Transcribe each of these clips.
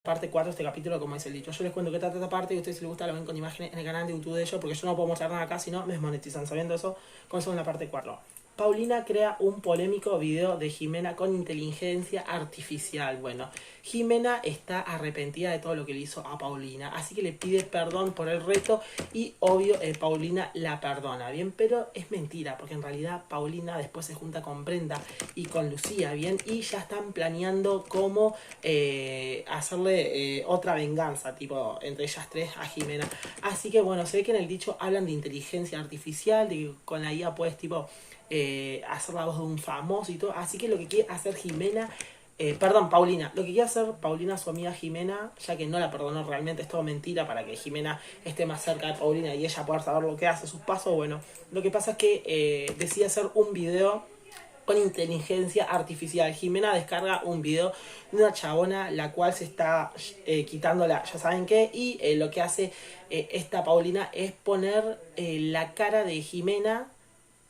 parte 4 de este capítulo, como es el dicho. Yo les cuento qué trata esta parte y a ustedes si les gusta lo ven con imágenes en el canal de YouTube de ellos, porque yo no puedo mostrar nada acá, si no me desmonetizan. Sabiendo eso, comenzamos en la parte 4. Paulina crea un polémico video de Jimena con inteligencia artificial. Bueno, Jimena está arrepentida de todo lo que le hizo a Paulina, así que le pide perdón por el reto y obvio Paulina la perdona, ¿bien? Pero es mentira, porque en realidad Paulina después se junta con Brenda y con Lucía, ¿bien? Y ya están planeando cómo hacerle otra venganza, tipo, entre ellas tres a Jimena. Así que bueno, se ve que en el dicho hablan de inteligencia artificial, de que con la IA puedes tipo hacer la voz de un famoso y todo. Así que lo que quiere hacer Jimena, Paulina, lo que quiere hacer Paulina, su amiga Jimena, ya que no la perdonó realmente, es todo mentira para que Jimena esté más cerca de Paulina y ella pueda saber lo que hace, sus pasos. Bueno, lo que pasa es que decide hacer un video con inteligencia artificial. Jimena descarga un video de una chabona la cual se está quitándola, ya saben qué, y lo que hace esta Paulina es poner la cara de Jimena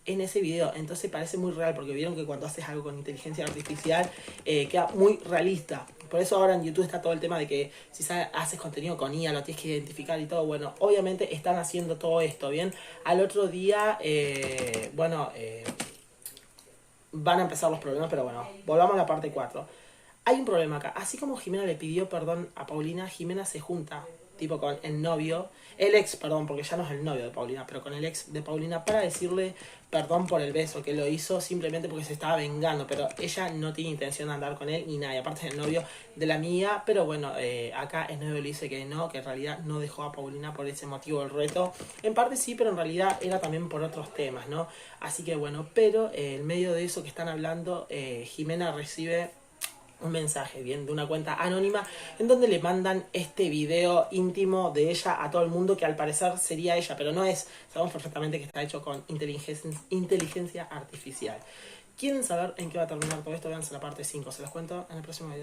en ese video. Entonces parece muy real, porque vieron que cuando haces algo con inteligencia artificial queda muy realista. Por eso ahora en YouTube está todo el tema de que si haces contenido con IA lo tienes que identificar y todo. Bueno, obviamente están haciendo todo esto, ¿bien? Al otro día, van a empezar los problemas, pero bueno, volvamos a la parte 4. Hay un problema acá. Así como Jimena le pidió perdón a Paulina, Jimena se junta, tipo con el novio, el ex, perdón, porque ya no es el novio de Paulina, pero con el ex de Paulina para decirle perdón por el beso, que lo hizo simplemente porque se estaba vengando, pero ella no tiene intención de andar con él ni nada, y aparte es el novio de la amiga, pero bueno, acá el novio le dice que no, que en realidad no dejó a Paulina por ese motivo del reto. En parte sí, pero en realidad era también por otros temas, ¿no? Así que bueno, pero en medio de eso que están hablando, Jimena recibe un mensaje, bien, de una cuenta anónima en donde le mandan este video íntimo de ella a todo el mundo, que al parecer sería ella, pero no es. Sabemos perfectamente que está hecho con inteligencia artificial. ¿Quieren saber en qué va a terminar todo esto? Véanse la parte 5, se los cuento en el próximo video.